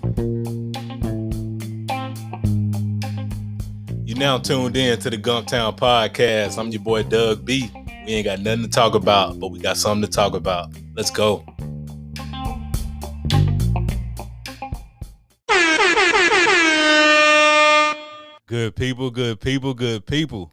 You now tuned in to the Gumptown Podcast. I'm your boy Doug B. We ain't got nothing to talk about, but we got something to talk about. Let's go. Good people.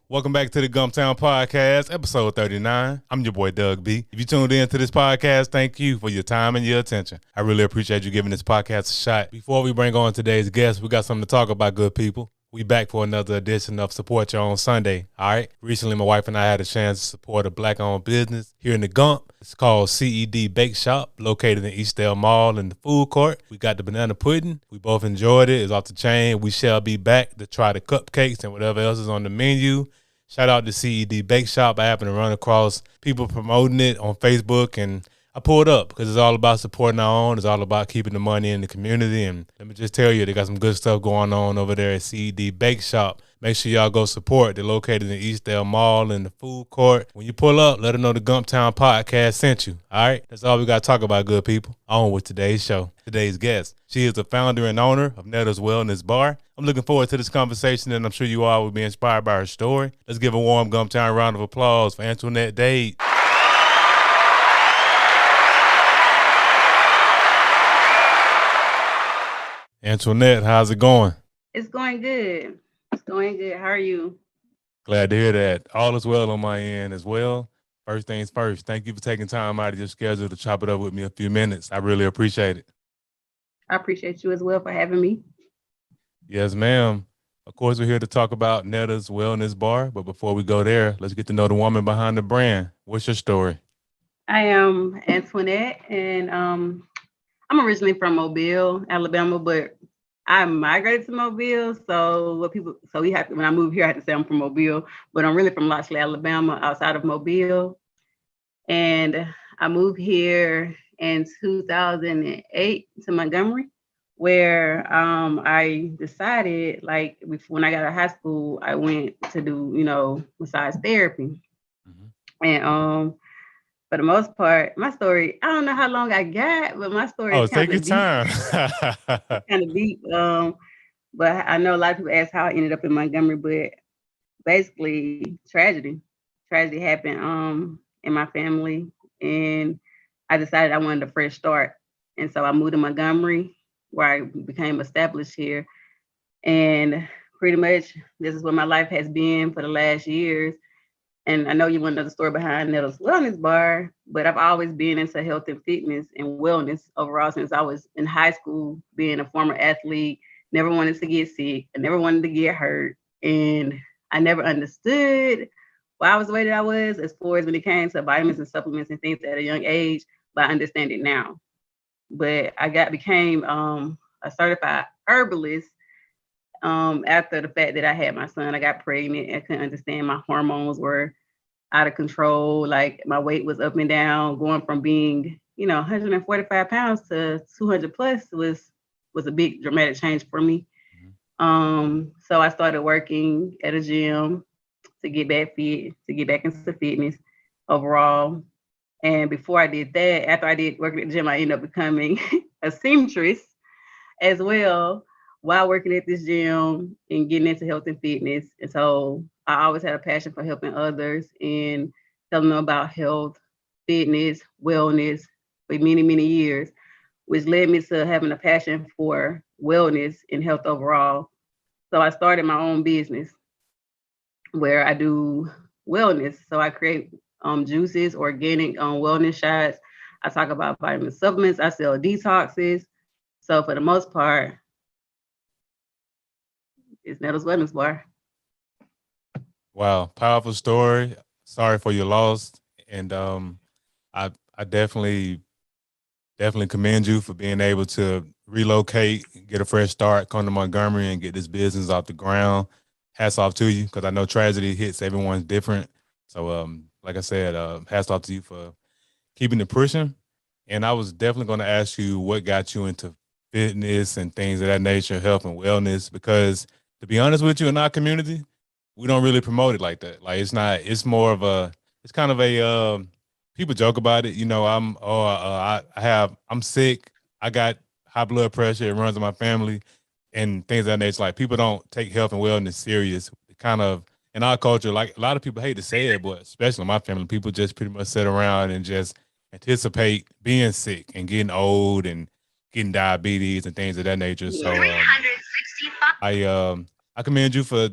Welcome back to the Gumptown Podcast, episode 39. I'm your boy Doug B. If you tuned in to this podcast, thank you for your time and your attention. I really appreciate you giving this podcast a shot. Before we bring on today's guest, we got something to talk about, good people. We back for another edition of Support Your Own Sunday, all right? Recently, my wife and I had a chance to support a black-owned business here in the Gump. It's called CED Bake Shop, located in Eastdale Mall in the food court. We got the banana pudding. We both enjoyed it. It's off the chain. We shall be back to try the cupcakes and whatever else is on the menu. Shout out to CED Bake Shop. I happened to run across people promoting it on Facebook, and I pulled up because it's all about supporting our own. It's all about keeping the money in the community. And let me just tell you, they got some good stuff going on over there at CED Bake Shop. Make sure y'all go support. They're located in Eastdale Mall in the food court. When you pull up, let them know the Gumptown Podcast sent you. All right? That's all we got to talk about, good people. On with today's show. Today's guest. She is the founder and owner of Netta's Wellness Bar. I'm looking forward to this conversation, and I'm sure you all will be inspired by her story. Let's give a warm Gumptown round of applause for Antionette Dade. Antionette, how's it going? It's going good. It's going good. How are you? Glad to hear that. All is well on my end as well. First things first, thank you for taking time out of your schedule to chop it up with me a few minutes. I really appreciate it. I appreciate you as well for having me. Yes, ma'am. Of course, we're here to talk about Netta's Wellness Bar, but before we go there, let's get to know the woman behind the brand. What's your story? I am Antionette, and I'm originally from Mobile, Alabama, but I migrated to Mobile. So when I moved here, I had to say I'm from Mobile, but I'm really from Loxley, Alabama, outside of Mobile. And I moved here in 2008 to Montgomery, where I decided, like, when I got out of high school, I went to do, massage therapy. Mm-hmm. And for the most part, my story, I don't know how long I got, but my story is kind of deep. Time. Kind of deep. But I know a lot of people ask how I ended up in Montgomery, but basically tragedy. Tragedy happened in my family, and I decided I wanted a fresh start. And so I moved to Montgomery, where I became established here. And pretty much this is what my life has been for the last years. And I know you want to know the story behind Netta's Wellness Bar, but I've always been into health and fitness and wellness overall since I was in high school, being a former athlete, never wanted to get sick. I never wanted to get hurt. And I never understood why I was the way that I was as far as when it came to vitamins and supplements and things at a young age, but I understand it now. But I became a certified herbalist after the fact that I had my son. I got pregnant. I couldn't understand. My hormones were out of control. Like, my weight was up and down, going from being, 145 pounds to 200 plus was a big dramatic change for me. Mm-hmm. So I started working at a gym to get back fit, to get back into fitness overall. And before I did that, after I did work at the gym, I ended up becoming a seamstress as well, while working at this gym and getting into health and fitness. And so I always had a passion for helping others and telling them about health, fitness, wellness for many, many years, which led me to having a passion for wellness and health overall. So I started my own business where I do wellness. So I create juices, organic wellness shots. I talk about vitamin supplements. I sell detoxes. So for the most part, it's Netta's Wellness Bar. Wow, powerful story. Sorry for your loss, and I definitely commend you for being able to relocate, get a fresh start, come to Montgomery, and get this business off the ground. Hats off to you, because I know tragedy hits everyone's different. So, like I said, hats off to you for keeping it pushing. And I was definitely going to ask you what got you into fitness and things of that nature, health and wellness, because to be honest with you, in our community, we don't really promote it like that. Like, it's more of it's kind of a, people joke about it. I'm sick. I got high blood pressure. It runs in my family and things of that nature. Like people don't take health and wellness serious. Kind of in our culture, like a lot of people hate to say it, but especially in my family, people just pretty much sit around and just anticipate being sick and getting old and getting diabetes and things of that nature. Yeah. So I commend you for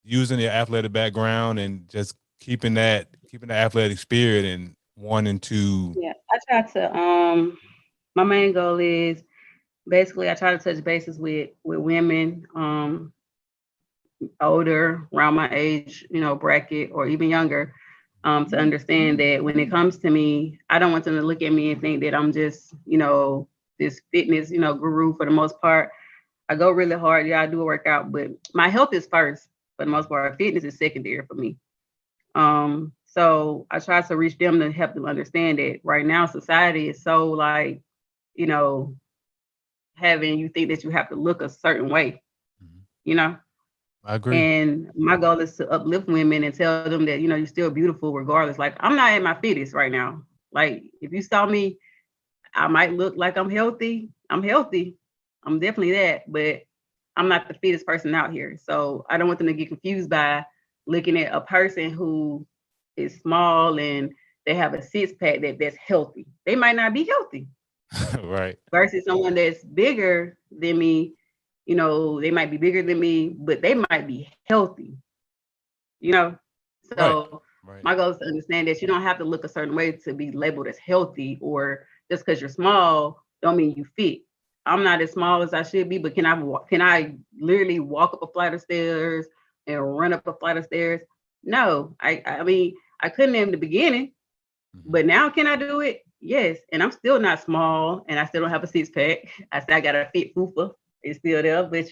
using your athletic background and just keeping the athletic spirit and wanting to. Yeah, I try to my main goal is basically I try to touch bases with women older, around my age, bracket or even younger, to understand that when it comes to me, I don't want them to look at me and think that I'm just, this fitness, guru for the most part. I go really hard. Yeah, I do a workout, but my health is first for the most part. Fitness is secondary for me. So I try to reach them to help them understand that right now society is so like, you know, having you think that you have to look a certain way, you know. I agree. And my goal is to uplift women and tell them that, you're still beautiful regardless. Like I'm not at my fittest right now. Like if you saw me, I might look like I'm healthy. I'm healthy. I'm definitely that, but I'm not the fittest person out here. So I don't want them to get confused by looking at a person who is small and they have a six pack that's healthy. They might not be healthy. Right. Versus someone that's bigger than me, they might be bigger than me, but they might be healthy, you know? So Right. my goal is to understand that you don't have to look a certain way to be labeled as healthy, or just because you're small don't mean you fit. I'm not as small as I should be, but can I literally walk up a flight of stairs and run up a flight of stairs? No, I mean I couldn't in the beginning, but now can I do it? Yes, and I'm still not small, and I still don't have a six pack. I still got a fit fupa. It's still there, but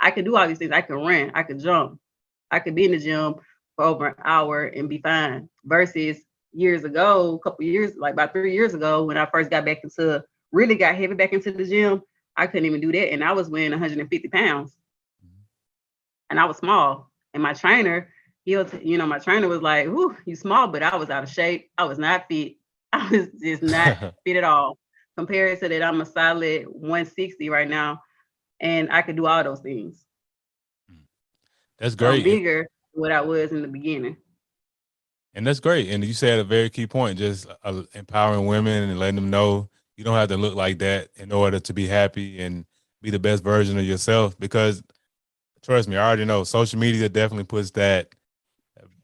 I can do all these things. I can run, I can jump, I could be in the gym for over an hour and be fine. Versus years ago, a couple years, like about 3 years ago, when I first really got heavy back into the gym, I couldn't even do that, and I was weighing 150 pounds, and I was small. And my trainer, my trainer was like, "Whew, you small," but I was out of shape. I was not fit. I was just not fit at all. Compared to that, I'm a solid 160 right now, and I could do all those things. That's So I'm great. bigger than what I was in the beginning. And that's great. And you said a very key point, just empowering women and letting them know you don't have to look like that in order to be happy and be the best version of yourself. Because trust me, I already know social media definitely puts that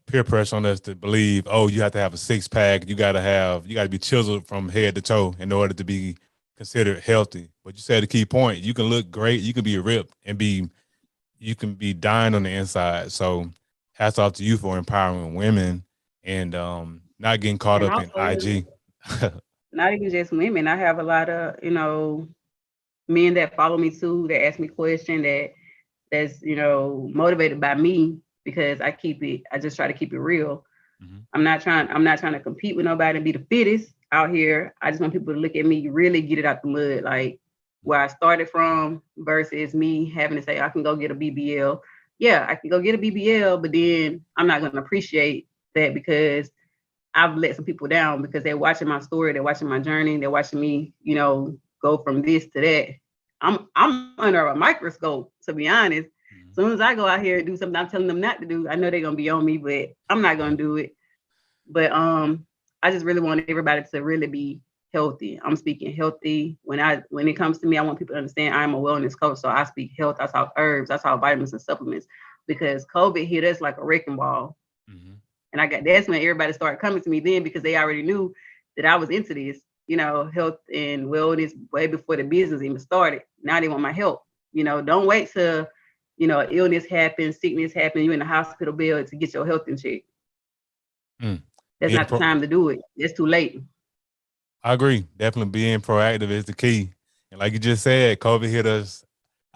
peer pressure on us to believe, oh, you have to have a six pack, you gotta be chiseled from head to toe in order to be considered healthy. But you said a key point. You can look great, you can be ripped and you can be dying on the inside. So hats off to you for empowering women and not getting caught And up in also, IG. not even just women. I have a lot of, men that follow me too, that ask me questions that's, motivated by me, because I just try to keep it real. Mhm. I'm not trying to compete with nobody and be the fittest out here. I just want people to look at me, really get it out the mud, like where I started from versus me having to say I can go get a BBL. Yeah, I can go get a BBL, but then I'm not going to appreciate that because I've let some people down because they're watching my story, they're watching my journey, they're watching me, go from this to that. I'm under a microscope, to be honest. As soon as I go out here and do something I'm telling them not to do, I know they're gonna be on me, but I'm not gonna do it. But I just really want everybody to really be healthy. I'm speaking healthy. When it comes to me, I want people to understand I'm a wellness coach. So I speak health, I talk herbs, I talk vitamins and supplements, because COVID hit us like a wrecking ball. Mm-hmm. And that's when everybody started coming to me then, because they already knew that I was into this, health and wellness way before the business even started. Now they want my help. Don't wait till, illness happens, sickness happens, you're in the hospital bed to get your health in check. Mm. That's not the time to do it. It's too late. I agree. Definitely being proactive is the key. And like you just said, COVID hit us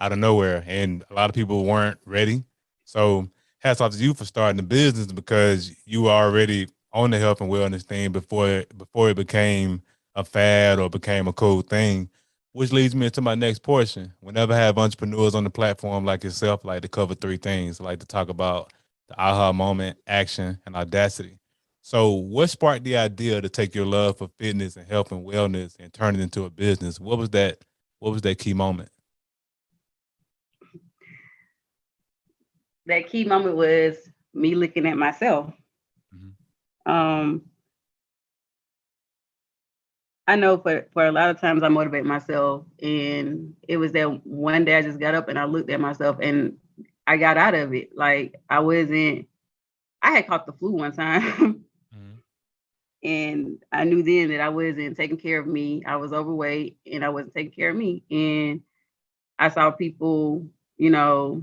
out of nowhere and a lot of people weren't ready. So hats off to you for starting the business because you were already on the health and wellness thing before it became a fad or became a cool thing. Which leads me into my next portion. Whenever I have entrepreneurs on the platform like yourself, I like to cover three things. I like to talk about the aha moment, action, and audacity. So, what sparked the idea to take your love for fitness and health and wellness and turn it into a business? What was that key moment? That key moment was me looking at myself. Mm-hmm. I know for a lot of times I motivate myself, and it was that one day I just got up and I looked at myself and I got out of it. Like I had caught the flu one time. Mm-hmm. And I knew then that I wasn't taking care of me. I was overweight and I wasn't taking care of me. And I saw people, die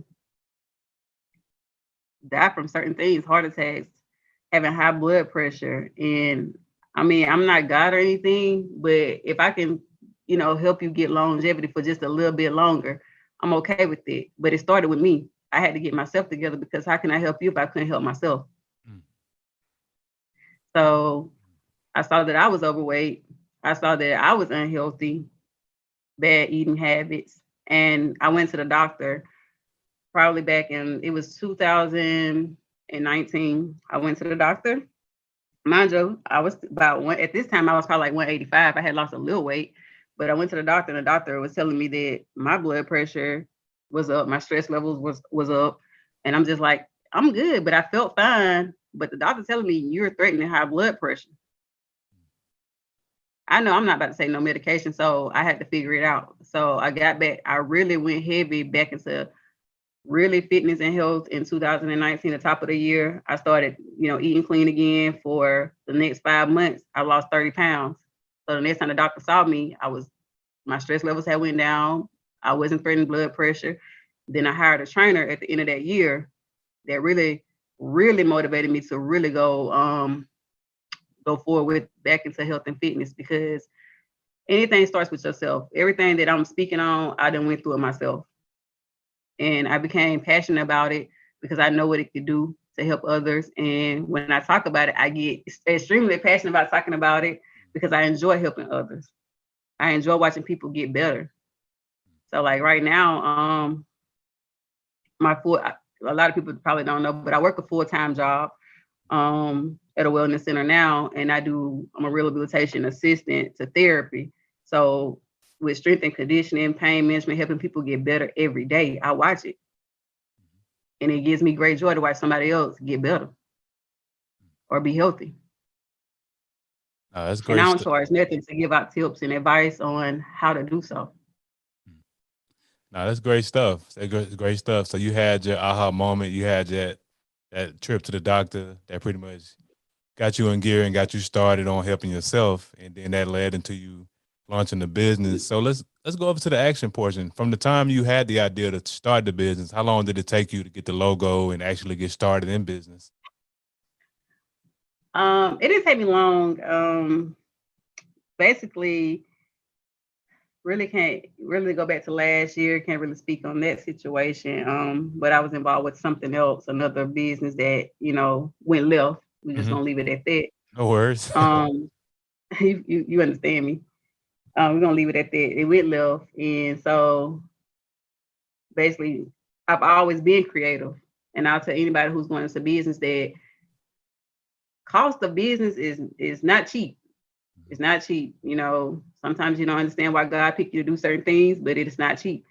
from certain things, heart attacks, having high blood pressure. And I mean, I'm not God or anything, but if I can, help you get longevity for just a little bit longer, I'm okay with it. But it started with me. I had to get myself together, because how can I help you if I couldn't help myself? Mm. So I saw that I was overweight. I saw that I was unhealthy, bad eating habits. And I went to the doctor probably it was 2019. I went to the doctor. Mind you, I was at this time, I was probably like 185. I had lost a little weight, but I went to the doctor and the doctor was telling me that my blood pressure was up, my stress levels was up. And I'm just like, I'm good, but I felt fine. But the doctor telling me you're threatening high blood pressure. I know I'm not about to say no medication, so I had to figure it out. So I got back, I really went heavy back into really fitness and health in 2019, the top of the year. I started, eating clean again. For the next 5 months, I lost 30 pounds. So the next time the doctor saw me, my stress levels had went down. I wasn't threatening blood pressure. Then I hired a trainer at the end of that year that really, really motivated me to really go forward with back into health and fitness, because anything starts with yourself. Everything that I'm speaking on, I done went through it myself. And I became passionate about it because I know what it could do to help others. And when I talk about it, I get extremely passionate about talking about it because I enjoy helping others. I enjoy watching people get better. So like right now, a lot of people probably don't know, but I work a full-time job at a wellness center now, and I'm a rehabilitation assistant to therapy. So with strength and conditioning, pain management, helping people get better every day, I watch it. And it gives me great joy to watch somebody else get better or be healthy. Oh, that's great. And I don't charge nothing to give out tips and advice on how to do so. No, that's great stuff. That's great stuff. So you had your aha moment. You had that trip to the doctor that pretty much got you in gear and got you started on helping yourself, and then that led into you launching the business. So let's go over to the action portion. From the time you had the idea to start the business, how long did it take you to get the logo and actually get started in business? It didn't take me long. Basically, really can't really go back to last year. Can't really speak on that situation. But I was involved with something else, another business that, went left. We're just gonna leave it at that. No worries. You understand me. We're gonna leave it at that. It went left. And so basically I've always been creative. And I'll tell anybody who's going into business that cost of business is not cheap. It's not cheap. Sometimes you don't understand why God picked you to do certain things, but it is not cheap.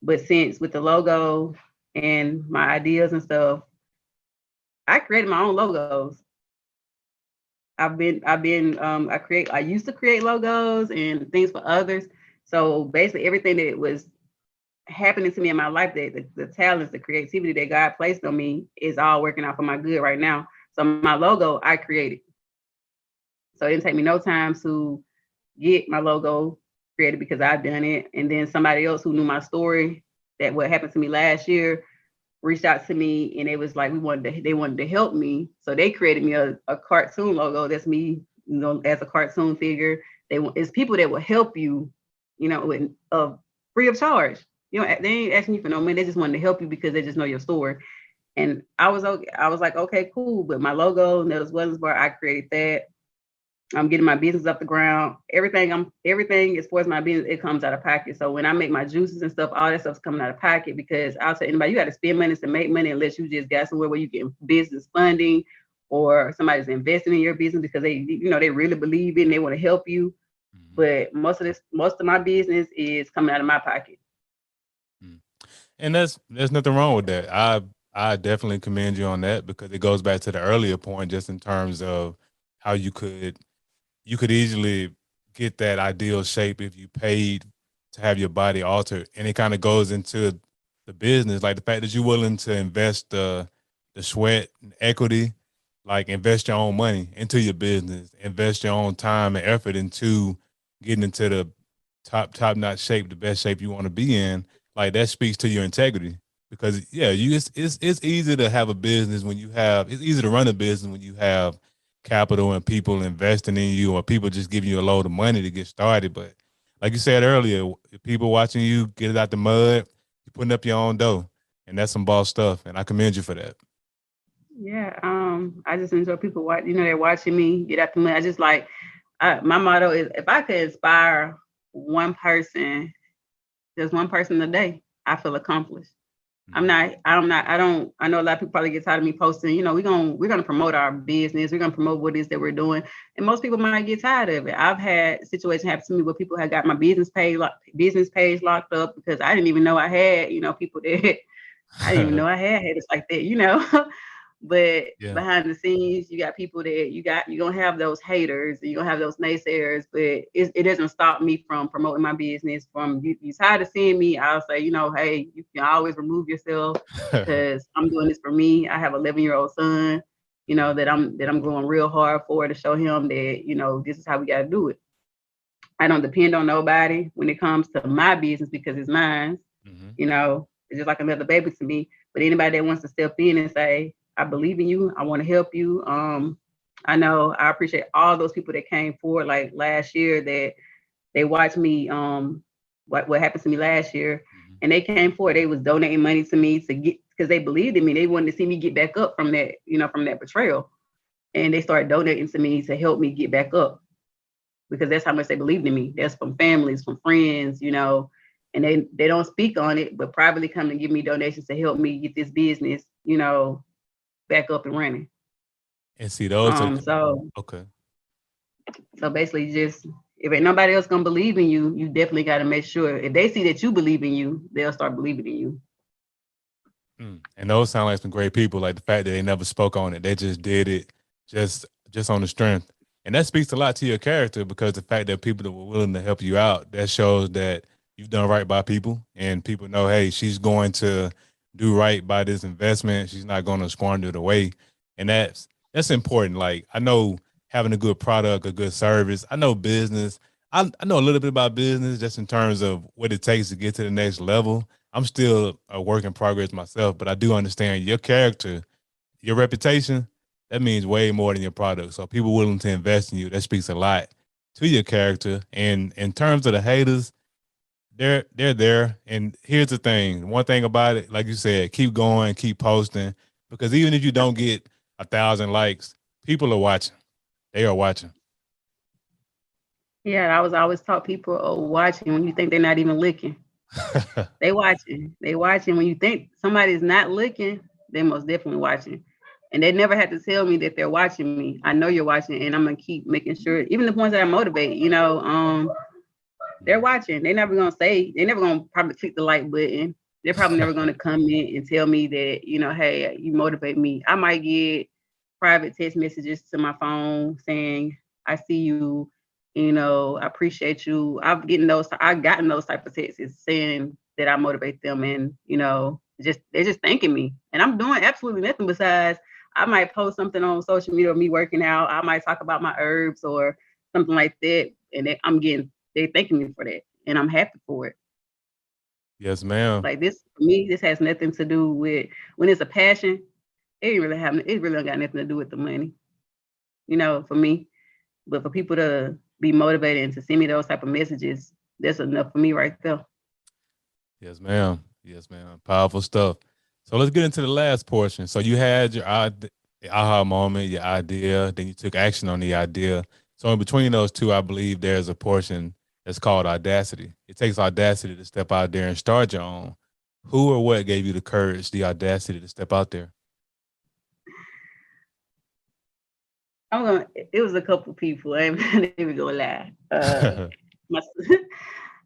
But since with the logo and my ideas and stuff, I created my own logos. I used to create logos and things for others. So basically everything that was happening to me in my life, that the talents, the creativity that God placed on me is all working out for my good right now. So my logo, I created. So it didn't take me no time to get my logo created because I've done it. And then somebody else who knew my story, that what happened to me last year, reached out to me, and it was like they wanted to help me. So they created me a cartoon logo. That's me, as a cartoon figure. It's people that will help you, with free of charge. They ain't asking you for no money. They just wanted to help you because they just know your story. And I was like, okay, cool. But my logo, Netta's Wellness Bar, I created that. I'm getting my business off the ground. Everything as far as my business, it comes out of pocket. So when I make my juices and stuff, all that stuff's coming out of pocket, because I'll tell anybody, you got to spend money to make money unless you just got somewhere where you get business funding or somebody's investing in your business because they, they really believe it and they want to help you. But most of my business is coming out of my pocket. Mm. And there's nothing wrong with that. I definitely commend you on that because it goes back to the earlier point, just in terms of how you could easily get that ideal shape if you paid to have your body altered, and it kind of goes into the business, like the fact that you're willing to invest the sweat and equity, like invest your own money into your business, invest your own time and effort into getting into the top notch shape, the best shape you want to be in. Like that speaks to your integrity because yeah, it's easy to have a business when you have it's easy to run a business when you have capital and people investing in you or people just giving you a load of money to get started. But like you said earlier, if people watching you get it out the mud, you're putting up your own dough. And that's some boss stuff. And I commend you for that. Yeah, I just enjoy people watch. They're watching me get out the mud. I just like my motto is if I could inspire one person, just one person a day, I feel accomplished. I'm not, I don't, I know a lot of people probably get tired of me posting, we're gonna promote our business, we're gonna promote what it is that we're doing. And most people might get tired of it. I've had situations happen to me where people had got my business page locked up because I didn't even know I had, people that I didn't even know I had haters like that. But Yeah. behind the scenes, you got people that you're gonna have those haters and you're gonna have those naysayers, but it doesn't stop me from promoting my business. From you tired of seeing me, I'll say, hey, you can always remove yourself because I'm doing this for me. I have an 11-year-old son, that I'm going real hard for to show him that, this is how we gotta do it. I don't depend on nobody when it comes to my business because it's mine. It's just like another baby to me. But anybody that wants to step in and say, I believe in you, I want to help you. I know I appreciate all those people that came forward like last year that they watched me what happened to me last year. And they came forward, they was donating money to me to get because they believed in me. They wanted to see me get back up from that, from that betrayal. And they started donating to me to help me get back up because that's how much they believed in me. That's from families, from friends, and they don't speak on it, but privately come and give me donations to help me get this business, back up and running. And see, those are So okay. so basically just if ain't nobody else gonna believe in you, you definitely gotta make sure if they see that you believe in you, they'll start believing in you. And those sound like some great people. Like the fact that they never spoke on it, they just did it just on the strength, and that speaks a lot to your character because the fact that people that were willing to help you out, that shows that you've done right by people, and people know, hey, she's going to do right by this investment. She's not going to squander it away, and that's important. Like I know having a good product, a good service. I know business. I know a little bit about business just in terms of what it takes to get to the next level. I'm still a work in progress myself, but I do understand your character, your reputation. That means way more than your product. So people willing to invest in you, that speaks a lot to your character. And in terms of the haters, they're there. And here's the thing: one thing about it, like you said, keep going, keep posting, because even if you don't get 1,000 likes, people are watching. They are watching. Yeah, I was always taught people are watching when you think they're not even looking. They watching. They watching when you think somebody's not looking, they most definitely watching. And they never had to tell me that they're watching me. I know you're watching, and I'm gonna keep making sure, even the ones that I motivate, they're watching. They're never gonna probably click the like button. They're probably never gonna comment and tell me that, hey, you motivate me. I might get private text messages to my phone saying, I see you, I appreciate you. I've gotten those type of texts saying that I motivate them and, they're just thanking me. And I'm doing absolutely nothing besides I might post something on social media of me working out. I might talk about my herbs or something like that. And they thanking me for that. And I'm happy for it. Yes, ma'am. Like this, for me, this has nothing to do with when it's a passion. It really don't got nothing to do with the money, for me. But for people to be motivated and to send me those type of messages, that's enough for me right there. Yes, ma'am. Yes, ma'am. Powerful stuff. So let's get into the last portion. So you had your aha moment, your idea, then you took action on the idea. So in between those two, I believe there's a portion that's called audacity. It takes audacity to step out there and start your own. Who or what gave you the courage, the audacity to step out there? It was a couple people. I ain't even gonna lie. My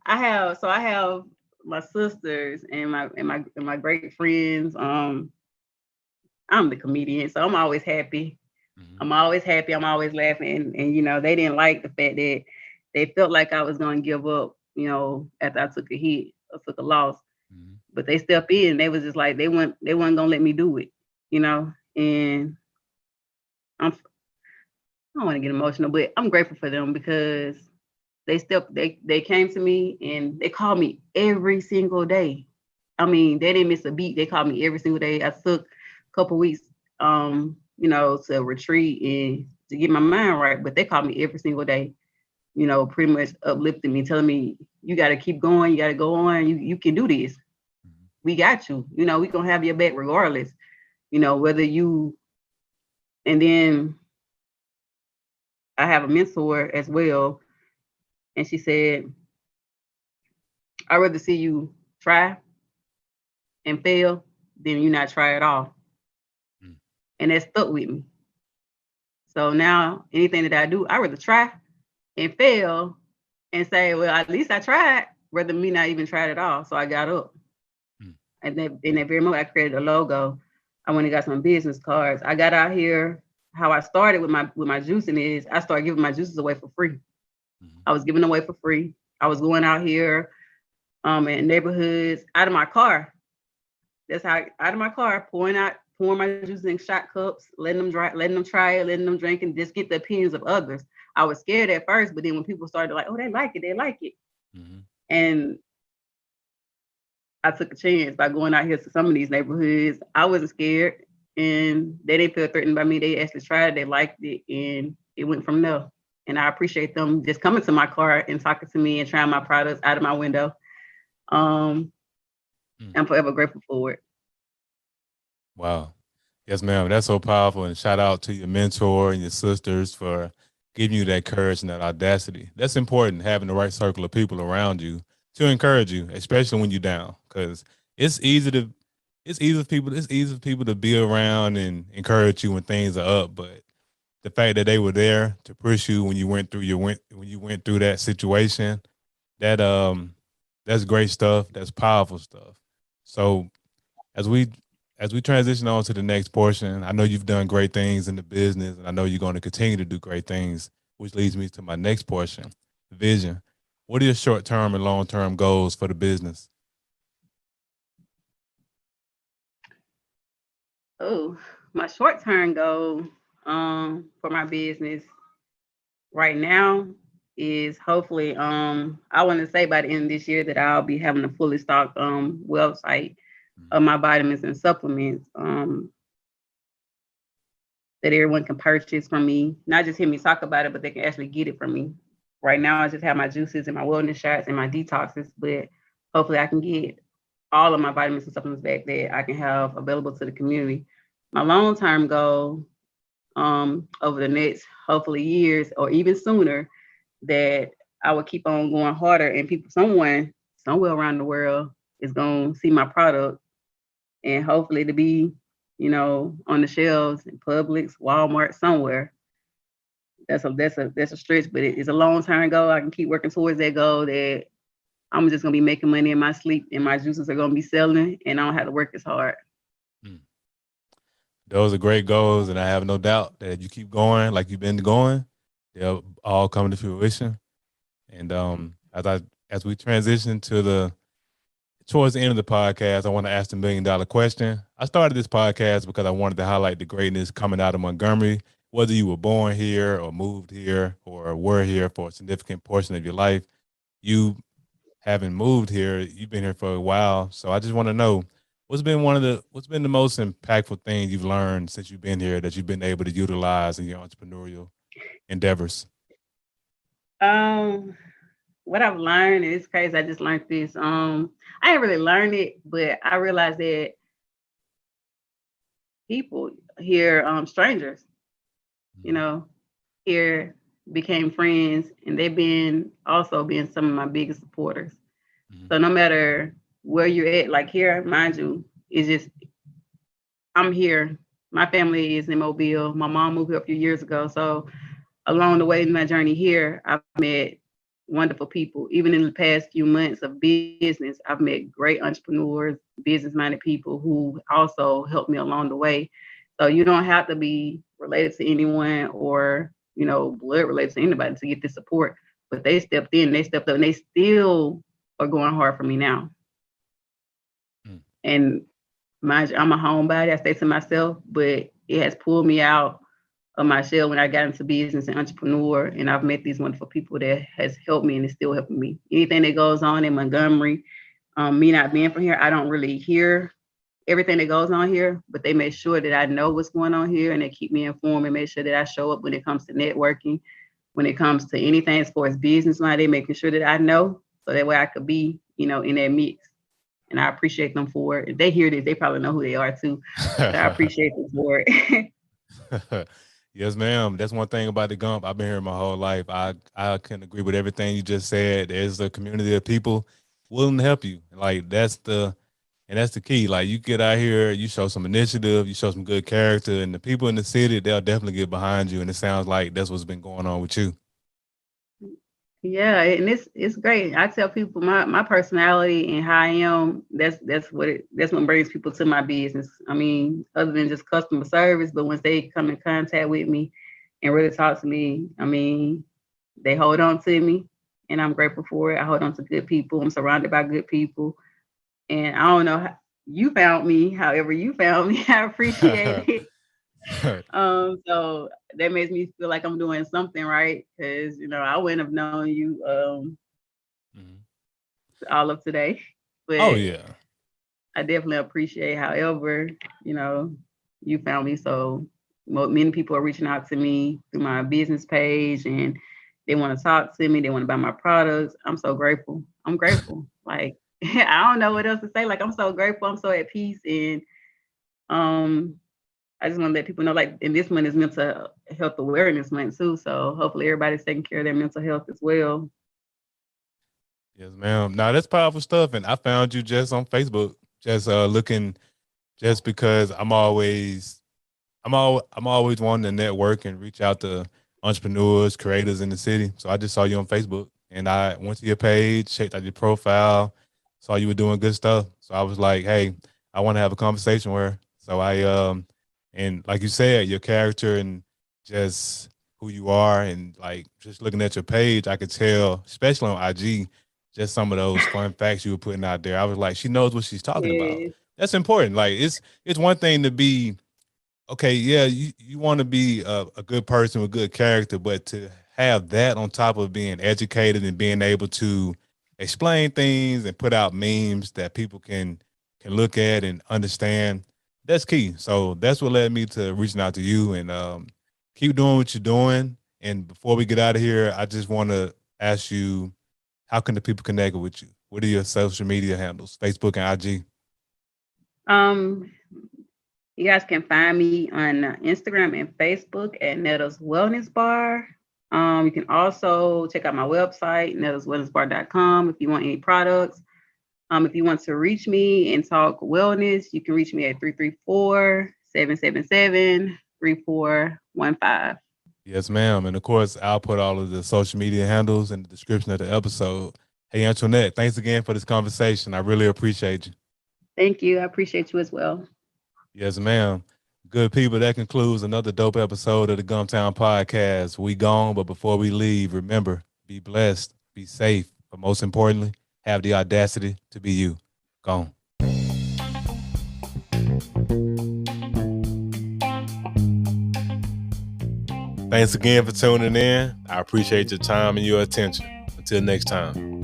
I have my sisters and my great friends. I'm the comedian, so I'm always happy. Mhm. I'm always happy. I'm always laughing. And they didn't like the fact that they felt like I was gonna give up, after I took a hit or took a loss. Mhm. But they stepped in. They was just like they weren't gonna let me do it, And I don't want to get emotional, but I'm grateful for them because they came to me and they called me every single day. I mean, they didn't miss a beat. They called me every single day. I took a couple weeks, to retreat and to get my mind right, but they called me every single day. Pretty much uplifting me, telling me you got to keep going, you got to go on, you can do this. Mhm. We got you. We gonna have your back regardless. Whether you. And then I have a mentor as well, and she said, "I'd rather see you try and fail than you not try at all." Mm. And that stuck with me. So now anything that I do, I rather try and fail and say, well, at least I tried, rather than me not even tried at all. So I got up. Mm. And then in that very moment, I created a logo. I went and got some business cards. I got out here. How I started with my juicing is I started giving my juices away for free. Mhm. I was giving away for free. I was going out here in neighborhoods out of my car. That's how out of my car, pouring my juice in shot cups, letting them try it, letting them drink, and just get the opinions of others. I was scared at first, but then when people started like, oh, they like it. Mhm. And I took a chance by going out here to some of these neighborhoods. I wasn't scared and they didn't feel threatened by me. They actually tried, they liked it, and it went from there. And I appreciate them just coming to my car and talking to me and trying my products out of my window. Um, Mm. I'm forever grateful for it. Wow. Yes, ma'am. That's so powerful. And shout out to your mentor and your sisters for giving you that courage and that audacity. That's important, having the right circle of people around you to encourage you, especially when you're down. Because it's easy to it's easy for people to be around and encourage you when things are up. But the fact that they were there to push you when you went through when you went through that situation, that that's great stuff. That's powerful stuff. So as we as we transition on to the next portion, I know you've done great things in the business, and I know you're going to continue to do great things, which leads me to my next portion, vision. What are your short term and long term goals for the business? Oh, my short term goal for my business right now is hopefully I want to say by the end of this year that I'll be having a fully stocked website of my vitamins and supplements that everyone can purchase from me. Not just hear me talk about it, but they can actually get it from me. Right now, I just have my juices and my wellness shots and my detoxes, but hopefully, I can get all of my vitamins and supplements back that I can have available to the community. My long term goal over the next hopefully years or even sooner that I will keep on going harder and people someone somewhere around the world is gonna see my product and hopefully to be, on the shelves in Publix, Walmart, somewhere. That's a stretch, but it's a long term goal. I can keep working towards that goal that I'm just gonna be making money in my sleep and my juices are gonna be selling and I don't have to work as hard. Mm. Those are great goals, and I have no doubt that you keep going like you've been going, they'll all come to fruition. And as we transition to the towards the end of the podcast, I want to ask the $1 million question. I started this podcast because I wanted to highlight the greatness coming out of Montgomery, whether you were born here or moved here or were here for a significant portion of your life. You haven't moved here, you've been here for a while. So I just want to know what's been the most impactful thing you've learned since you've been here that you've been able to utilize in your entrepreneurial endeavors? Um, what I've learned, and it's crazy, I just learned this. I didn't really learn it, but I realized that people here, strangers, you Mhm. know, here became friends and they've been also been some of my biggest supporters. Mhm. So no matter where you're at, like here, mind you, it's just I'm here. My family is in Mobile. My mom moved here a few years ago. So along the way in my journey here, I've met wonderful people. Even in the past few months of business, I've met great entrepreneurs, business-minded people who also helped me along the way. So you don't have to be related to anyone or, blood related to anybody to get the support. But they stepped in, they stepped up, and they still are going hard for me now. And mind you, I'm a homebody. I stay to myself, but it has pulled me out of my shell when I got into business and entrepreneur. And I've met these wonderful people that has helped me and is still helping me. Anything that goes on in Montgomery, me not being from here, I don't really hear everything that goes on here, but they make sure that I know what's going on here and they keep me informed and make sure that I show up when it comes to networking, when it comes to anything as far as business line, they making sure that I know so that way I could be, in that mix. And I appreciate them for it. If they hear this, they probably know who they are too. So I appreciate them for it. Yes, ma'am. That's one thing about the Gump. I've been here my whole life. I can agree with everything you just said. There's a community of people willing to help you. Like that's the key. Like you get out here, you show some initiative, you show some good character, and the people in the city, they'll definitely get behind you. And it sounds like that's what's been going on with you. Yeah, and it's great. I tell people my personality and how I am, that's what brings people to my business. I mean, other than just customer service, but once they come in contact with me and really talk to me, I mean, they hold on to me and I'm grateful for it. I hold on to good people. I'm surrounded by good people. And I don't know how you found me, however you found me. I appreciate it. So that makes me feel like I'm doing something right because I wouldn't have known you all of today. But oh yeah, I definitely appreciate however you found me. So many people are reaching out to me through my business page and they want to talk to me. They want to buy my products. I'm so grateful. I'm grateful. Like I don't know what else to say. Like I'm so grateful. I'm so at peace and I just want to let people know, like, and this month is mental health awareness month too. So hopefully everybody's taking care of their mental health as well. Yes, ma'am. Now that's powerful stuff. And I found you just on Facebook, just looking, just because I'm always wanting to network and reach out to entrepreneurs, creators in the city. So I just saw you on Facebook and I went to your page, checked out your profile, saw you were doing good stuff. So I was like, hey, I want to have a conversation with her. So and like you said, your character and just who you are and like just looking at your page, I could tell, especially on IG, just some of those fun facts you were putting out there. I was like, she knows what she's talking about. That's important. Like it's one thing to be okay, yeah, you want to be a good person with good character, but to have that on top of being educated and being able to explain things and put out memes that people can look at and understand, that's key. So that's what led me to reaching out to you and keep doing what you're doing. And before we get out of here, I just want to ask you, how can the people connect with you? What are your social media handles, Facebook and IG? You guys can find me on Instagram and Facebook at Netta's Wellness Bar. You can also check out my website, nettaswellnessbar.com, if you want any products. If you want to reach me and talk wellness, you can reach me at 334-777-3415. Yes, ma'am. And of course, I'll put all of the social media handles in the description of the episode. Hey, Antionette, thanks again for this conversation. I really appreciate you. Thank you. I appreciate you as well. Yes, ma'am. Good people, that concludes another dope episode of the Gumtown Podcast. We gone, but before we leave, remember, be blessed, be safe, but most importantly, have the audacity to be you. Gone. Thanks again for tuning in. I appreciate your time and your attention. Until next time.